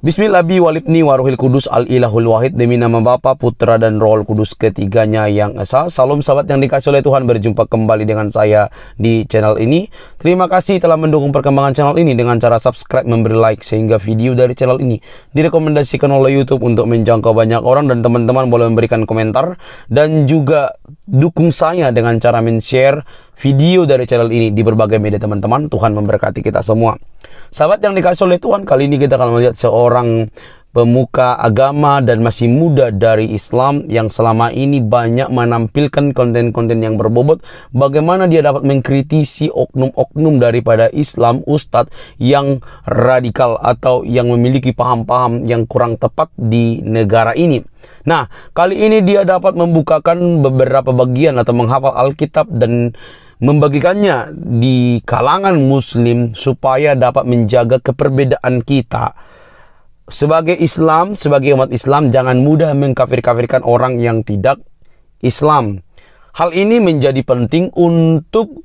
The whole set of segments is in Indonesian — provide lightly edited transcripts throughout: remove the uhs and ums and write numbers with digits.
Bismillah bi walibni waruhil kudus al-ilahul wahid, demi nama Bapa, Putra, dan Roh Kudus ketiganya yang esa. Salam sahabat yang dikasih oleh Tuhan, berjumpa kembali dengan saya di channel ini. Terima kasih telah mendukung perkembangan channel ini dengan cara subscribe, memberi like, sehingga video dari channel ini direkomendasikan oleh YouTube untuk menjangkau banyak orang. Dan teman-teman boleh memberikan komentar dan juga dukung saya dengan cara men-share video dari channel ini di berbagai media teman-teman. Tuhan memberkati kita semua. Sahabat yang dikasih oleh Tuhan, kali ini kita akan melihat seorang pemuka agama dan masih muda dari Islam yang selama ini banyak menampilkan konten-konten yang berbobot. Bagaimana dia dapat mengkritisi oknum-oknum daripada Islam, ustadz yang radikal atau yang memiliki paham-paham yang kurang tepat di negara ini. Nah, kali ini dia dapat membukakan beberapa bagian atau menghafal Alkitab dan membagikannya di kalangan muslim supaya dapat menjaga keperbedaan kita. Sebagai Islam, sebagai umat Islam, jangan mudah mengkafir-kafirkan orang yang tidak Islam. Hal ini menjadi penting untuk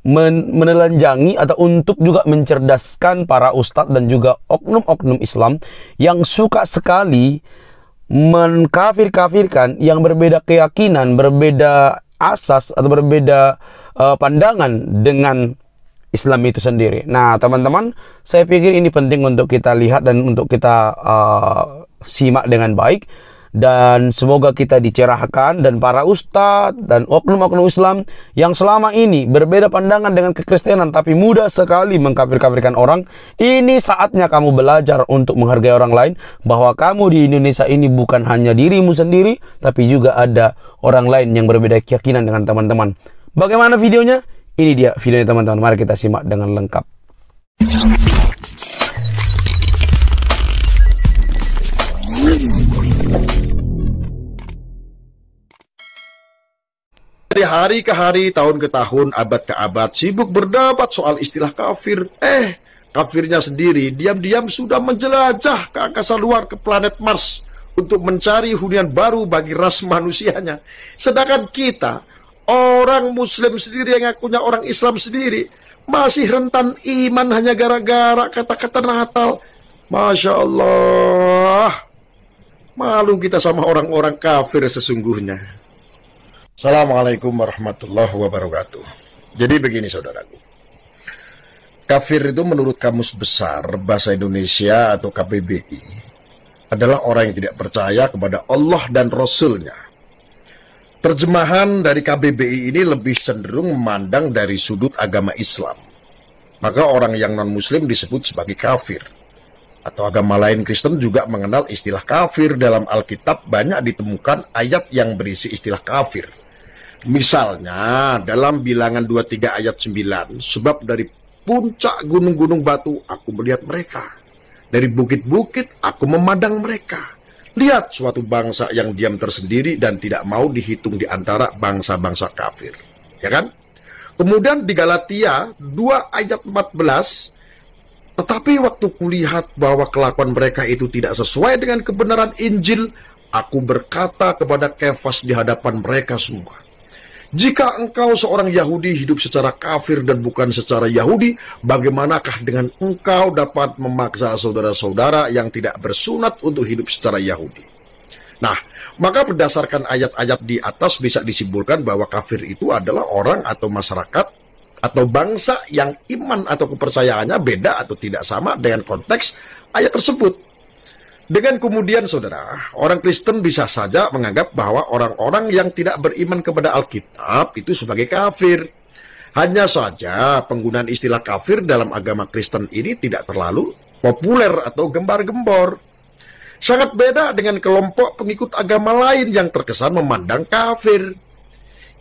menelanjangi atau untuk juga mencerdaskan para ustadz dan juga oknum-oknum Islam yang suka sekali mengkafir-kafirkan yang berbeda keyakinan, berbeda asas atau berbeda pandangan dengan Islam itu sendiri. Nah, teman-teman, saya pikir ini penting untuk kita lihat dan untuk kita simak dengan baik. Dan semoga kita dicerahkan, dan para ustadz dan oknum-oknum Islam yang selama ini berbeda pandangan dengan kekristenan tapi mudah sekali mengkafir-kafirkan orang. Ini saatnya kamu belajar untuk menghargai orang lain, bahwa kamu di Indonesia ini bukan hanya dirimu sendiri, tapi juga ada orang lain yang berbeda keyakinan dengan teman-teman. Bagaimana videonya? Ini dia videonya teman-teman. Mari kita simak dengan lengkap. Dari hari ke hari, tahun ke tahun, abad ke abad, sibuk berdebat soal istilah kafir. Kafirnya sendiri diam-diam sudah menjelajah ke angkasa luar, ke planet Mars, untuk mencari hunian baru bagi ras manusianya. Sedangkan kita, orang muslim sendiri yang ngakunya orang Islam sendiri, masih rentan iman hanya gara-gara kata-kata Natal. Masya Allah, malu kita sama orang-orang kafir sesungguhnya. Assalamualaikum warahmatullahi wabarakatuh. Jadi begini saudaraku, kafir itu menurut Kamus Besar Bahasa Indonesia atau KBBI adalah orang yang tidak percaya kepada Allah dan Rasulnya. Terjemahan dari KBBI ini lebih cenderung memandang dari sudut agama Islam. Maka orang yang non-muslim disebut sebagai kafir. Atau agama lain Kristen juga mengenal istilah kafir. Dalam Alkitab banyak ditemukan ayat yang berisi istilah kafir. Misalnya dalam Bilangan 23 ayat 9, sebab dari puncak gunung-gunung batu aku melihat mereka, dari bukit-bukit aku memandang mereka. Lihat suatu bangsa yang diam tersendiri dan tidak mau dihitung di antara bangsa-bangsa kafir. Ya kan? Kemudian di Galatia 2 ayat 14, tetapi waktu kulihat bahwa kelakuan mereka itu tidak sesuai dengan kebenaran Injil, aku berkata kepada Kefas di hadapan mereka semua, jika engkau seorang Yahudi hidup secara kafir dan bukan secara Yahudi, bagaimanakah dengan engkau dapat memaksa saudara-saudara yang tidak bersunat untuk hidup secara Yahudi? Nah, maka berdasarkan ayat-ayat di atas bisa disimpulkan bahwa kafir itu adalah orang atau masyarakat atau bangsa yang iman atau kepercayaannya beda atau tidak sama dengan konteks ayat tersebut. Dengan kemudian saudara, orang Kristen bisa saja menganggap bahwa orang-orang yang tidak beriman kepada Alkitab itu sebagai kafir. Hanya saja penggunaan istilah kafir dalam agama Kristen ini tidak terlalu populer atau gembar-gembor. Sangat beda dengan kelompok pengikut agama lain yang terkesan memandang kafir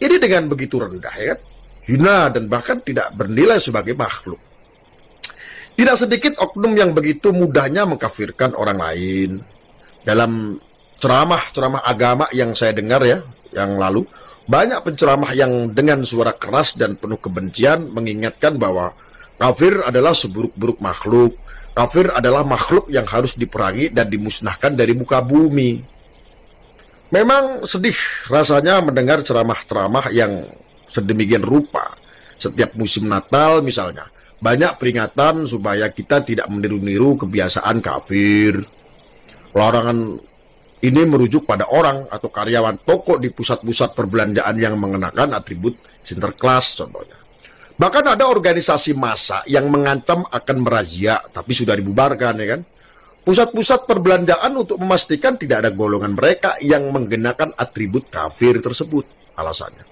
ini dengan begitu rendah, ya, hina dan bahkan tidak bernilai sebagai makhluk. Tidak sedikit oknum yang begitu mudahnya mengkafirkan orang lain. Dalam ceramah-ceramah agama yang saya dengar ya, yang lalu, banyak penceramah yang dengan suara keras dan penuh kebencian mengingatkan bahwa kafir adalah seburuk-buruk makhluk. Kafir adalah makhluk yang harus diperangi dan dimusnahkan dari muka bumi. Memang sedih rasanya mendengar ceramah-ceramah yang sedemikian rupa. Setiap musim Natal misalnya, banyak peringatan supaya kita tidak meniru-niru kebiasaan kafir. Larangan ini merujuk pada orang atau karyawan toko di pusat-pusat perbelanjaan yang mengenakan atribut Sinterklas contohnya. Bahkan ada organisasi massa yang mengancam akan merazia, tapi sudah dibubarkan ya kan. Pusat-pusat perbelanjaan untuk memastikan tidak ada golongan mereka yang menggunakan atribut kafir tersebut. Alasannya,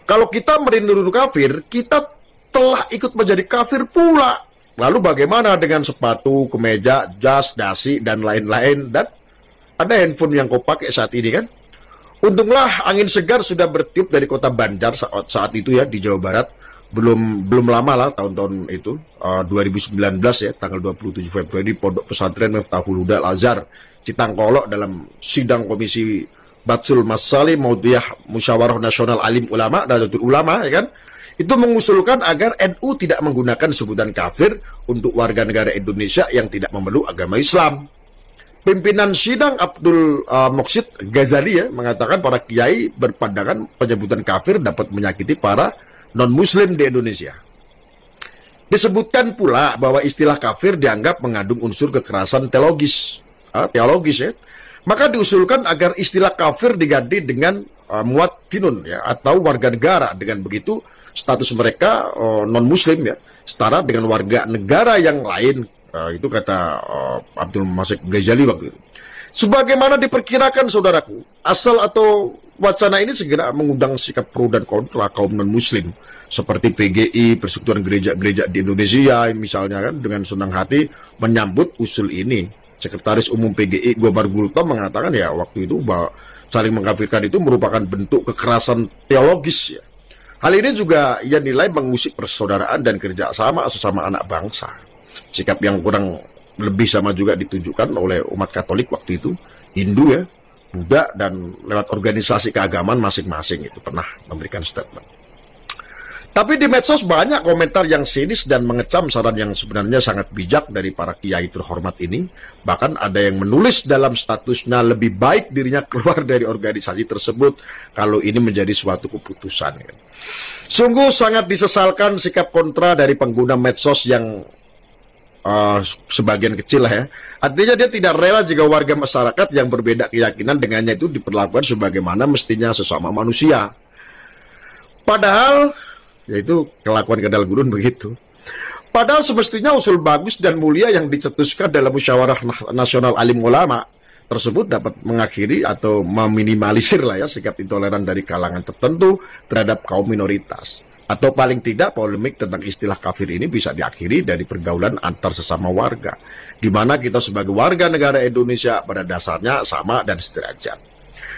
kalau kita meniru kafir, kita telah ikut menjadi kafir pula. Lalu bagaimana dengan sepatu, kemeja, jas, dasi, dan lain-lain? Dan ada handphone yang kau pakai saat ini kan? Untunglah angin segar sudah bertiup dari kota Banjar saat itu ya, di Jawa Barat. Belum lama lah, tahun-tahun itu 2019 ya, tanggal 27 Februari, Pondok Pesantren Miftahul Huda Al-Azhar Citangkolok dalam sidang Komisi Batsul Masali Maudiyah Musyawarah Nasional Alim Ulama dan Datul Ulama ya kan, itu mengusulkan agar NU tidak menggunakan sebutan kafir untuk warga negara Indonesia yang tidak memeluk agama Islam. Pimpinan sidang Abdul Moksid Ghazali ya mengatakan para kiai berpandangan penyebutan kafir dapat menyakiti para non-muslim di Indonesia. Disebutkan pula bahwa istilah kafir dianggap mengandung unsur kekerasan teologis ya. Maka diusulkan agar istilah kafir diganti dengan muwatinun ya, atau warga negara. Dengan begitu status mereka non-muslim ya, setara dengan warga negara yang lain. Itu kata Abdul Moksid Ghazali waktu itu. Sebagaimana diperkirakan saudaraku, asal atau wacana ini segera mengundang sikap pro dan kontra kaum non-muslim seperti PGI, Persekutuan Gereja-Gereja di Indonesia misalnya kan, dengan senang hati menyambut usul ini. Sekretaris Umum PGI Gobar Gultom mengatakan ya waktu itu bahwa saling mengkafirkan itu merupakan bentuk kekerasan teologis ya. Hal ini juga ia nilai mengusik persaudaraan dan kerjasama sesama anak bangsa. Sikap yang kurang lebih sama juga ditunjukkan oleh umat Katolik waktu itu, Hindu ya, Buddha, dan lewat organisasi keagamaan masing-masing itu pernah memberikan statement. Tapi di medsos banyak komentar yang sinis dan mengecam saran yang sebenarnya sangat bijak dari para kiai terhormat ini. Bahkan ada yang menulis dalam statusnya lebih baik dirinya keluar dari organisasi tersebut kalau ini menjadi suatu keputusan. Sungguh sangat disesalkan sikap kontra dari pengguna medsos yang sebagian kecil lah ya. Artinya dia tidak rela jika warga masyarakat yang berbeda keyakinan dengannya itu diperlakukan sebagaimana mestinya sesama manusia. Padahal, yaitu kelakuan kedal gurun begitu. Padahal semestinya usul bagus dan mulia yang dicetuskan dalam Musyawarah Nasional Alim Ulama tersebut dapat mengakhiri atau meminimalisir lah ya sikap intoleran dari kalangan tertentu terhadap kaum minoritas. Atau paling tidak polemik tentang istilah kafir ini bisa diakhiri dari pergaulan antar sesama warga, di mana kita sebagai warga negara Indonesia pada dasarnya sama dan sederajat.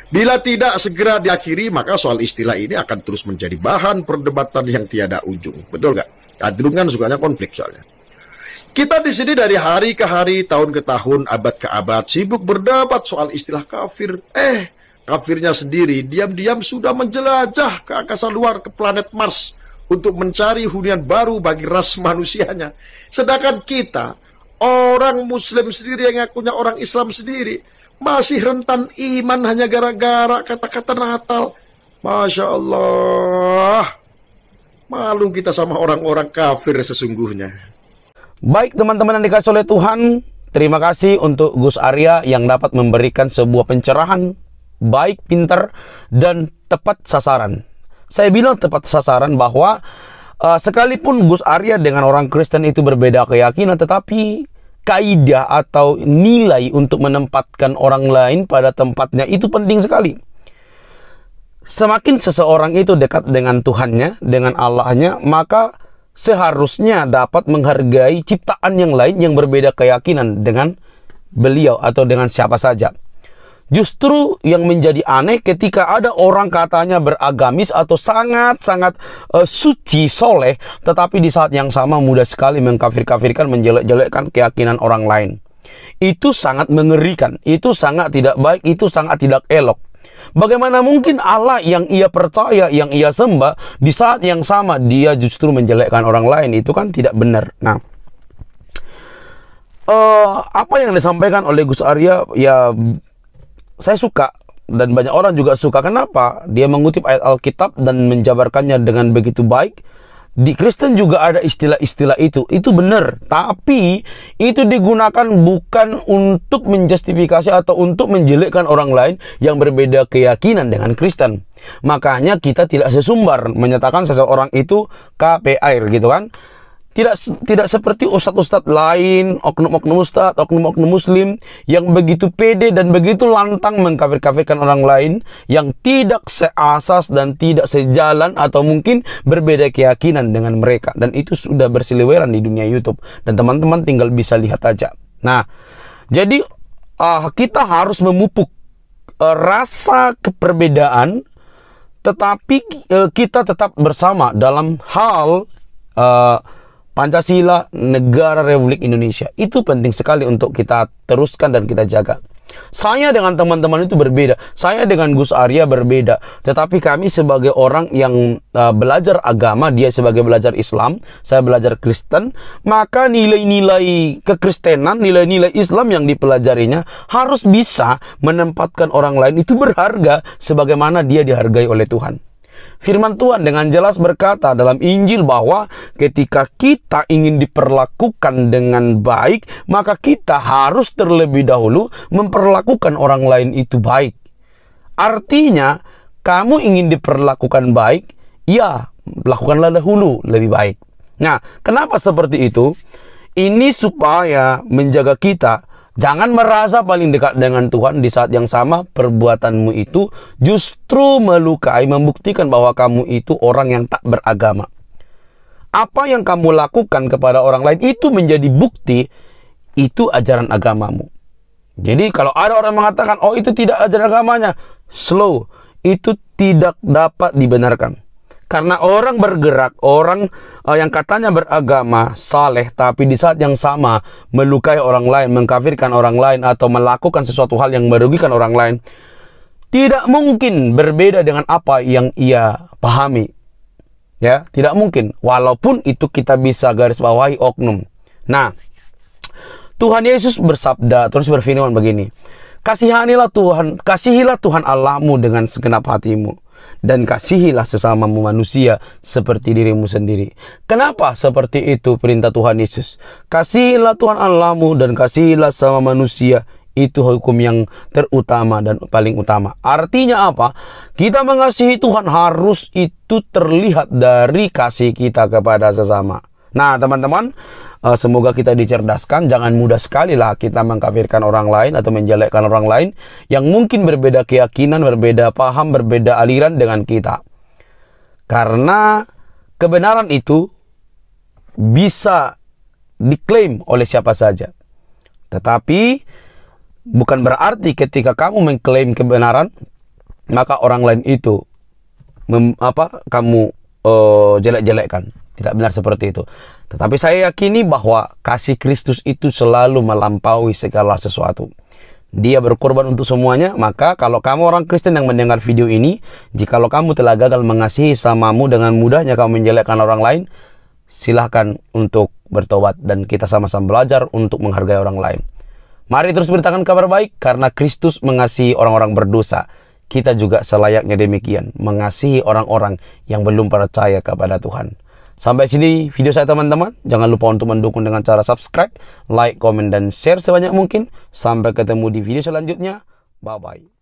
Bila tidak segera diakhiri, maka soal istilah ini akan terus menjadi bahan perdebatan yang tiada ujung. Betul nggak? Adilun kan sukanya konflik soalnya. Kita di sini dari hari ke hari, tahun ke tahun, abad ke abad, sibuk berdebat soal istilah kafir. Kafirnya sendiri diam-diam sudah menjelajah ke angkasa luar, ke planet Mars, untuk mencari hunian baru bagi ras manusianya. Sedangkan kita, orang Muslim sendiri yang ngakunya orang Islam sendiri, masih rentan iman hanya gara-gara kata-kata Natal. Masya Allah, malu kita sama orang-orang kafir sesungguhnya. Baik teman-teman yang dikasih oleh Tuhan, terima kasih untuk Gus Arya yang dapat memberikan sebuah pencerahan baik, pintar, dan tepat sasaran. Saya bilang tepat sasaran bahwa sekalipun Gus Arya dengan orang Kristen itu berbeda keyakinan, tetapi kaidah atau nilai untuk menempatkan orang lain pada tempatnya itu penting sekali. Semakin seseorang itu dekat dengan Tuhannya, dengan Allahnya, maka seharusnya dapat menghargai ciptaan yang lain yang berbeda keyakinan dengan beliau atau dengan siapa saja. Justru yang menjadi aneh ketika ada orang katanya beragamis atau sangat-sangat suci, soleh, tetapi di saat yang sama mudah sekali mengkafir-kafirkan, menjelek-jelekkan keyakinan orang lain. Itu sangat mengerikan, itu sangat tidak baik, itu sangat tidak elok. Bagaimana mungkin Allah yang ia percaya, yang ia sembah, di saat yang sama dia justru menjelekkan orang lain? Itu kan tidak benar. Nah, apa yang disampaikan oleh Gus Arya, ya saya suka dan banyak orang juga suka. Kenapa? Dia mengutip ayat Alkitab dan menjabarkannya dengan begitu baik Di Kristen juga ada istilah-istilah itu benar, tapi itu digunakan bukan untuk menjustifikasi atau untuk menjelekkan orang lain yang berbeda keyakinan dengan Kristen. Makanya kita tidak sesumbar menyatakan seseorang itu KPR gitu kan. Tidak seperti ustadz-ustadz lain, oknum-oknum ustadz, oknum-oknum muslim yang begitu pede dan begitu lantang mengkafir-kafirkan orang lain yang tidak seasas dan tidak sejalan atau mungkin berbeda keyakinan dengan mereka. Dan itu sudah berseliweran di dunia YouTube. Dan teman-teman tinggal bisa lihat aja. Nah, jadi kita harus memupuk rasa keperbedaan, tetapi kita tetap bersama dalam hal Pancasila, Negara Republik Indonesia. Itu penting sekali untuk kita teruskan dan kita jaga. Saya dengan teman-teman itu berbeda. Saya dengan Gus Arya berbeda. Tetapi kami sebagai orang yang belajar agama, dia sebagai belajar Islam, saya belajar Kristen, maka nilai-nilai kekristenan, nilai-nilai Islam yang dipelajarinya harus bisa menempatkan orang lain itu berharga sebagaimana dia dihargai oleh Tuhan. Firman Tuhan dengan jelas berkata dalam Injil bahwa ketika kita ingin diperlakukan dengan baik, maka kita harus terlebih dahulu memperlakukan orang lain itu baik. Artinya, kamu ingin diperlakukan baik, ya, lakukanlah dahulu lebih baik. Nah, kenapa seperti itu? Ini supaya menjaga kita jangan merasa paling dekat dengan Tuhan di saat yang sama perbuatanmu itu justru melukai, membuktikan bahwa kamu itu orang yang tak beragama. Apa yang kamu lakukan kepada orang lain itu menjadi bukti itu ajaran agamamu. Jadi kalau ada orang mengatakan, oh itu tidak ajaran agamanya, slow, itu tidak dapat dibenarkan. Karena orang bergerak, orang yang katanya beragama, saleh, tapi di saat yang sama melukai orang lain, mengkafirkan orang lain, atau melakukan sesuatu hal yang merugikan orang lain, tidak mungkin berbeda dengan apa yang ia pahami. Ya, tidak mungkin. Walaupun itu kita bisa garis bawahi oknum. Nah, Tuhan Yesus bersabda, terus berfirman begini, kasihilah Tuhan Allahmu dengan segenap hatimu, dan kasihilah sesamamu manusia seperti dirimu sendiri. Kenapa seperti itu perintah Tuhan Yesus? Kasihilah Tuhan Allahmu dan kasihilah sama manusia. Itu hukum yang terutama dan paling utama. Artinya apa? Kita mengasihi Tuhan harus itu terlihat dari kasih kita kepada sesama. Nah, teman-teman, semoga kita dicerdaskan. Jangan mudah sekali lah kita mengkafirkan orang lain atau menjelekkan orang lain yang mungkin berbeda keyakinan, berbeda paham, berbeda aliran dengan kita. Karena kebenaran itu bisa diklaim oleh siapa saja. Tetapi bukan berarti ketika kamu mengklaim kebenaran, maka orang lain itu kamu jelek-jelekkan. Tidak benar seperti itu. Tetapi saya yakini bahwa kasih Kristus itu selalu melampaui segala sesuatu. Dia berkorban untuk semuanya. Maka kalau kamu orang Kristen yang mendengar video ini, jikalau kamu telah gagal mengasihi samamu, dengan mudahnya kamu menjelekkan orang lain, silahkan untuk bertobat dan kita sama-sama belajar untuk menghargai orang lain. Mari terus beritakan kabar baik, karena Kristus mengasihi orang-orang berdosa. Kita juga selayaknya demikian, mengasihi orang-orang yang belum percaya kepada Tuhan. Sampai sini video saya, teman-teman. Jangan lupa untuk mendukung dengan cara subscribe, like, komen, dan share sebanyak mungkin. Sampai ketemu di video selanjutnya. Bye-bye.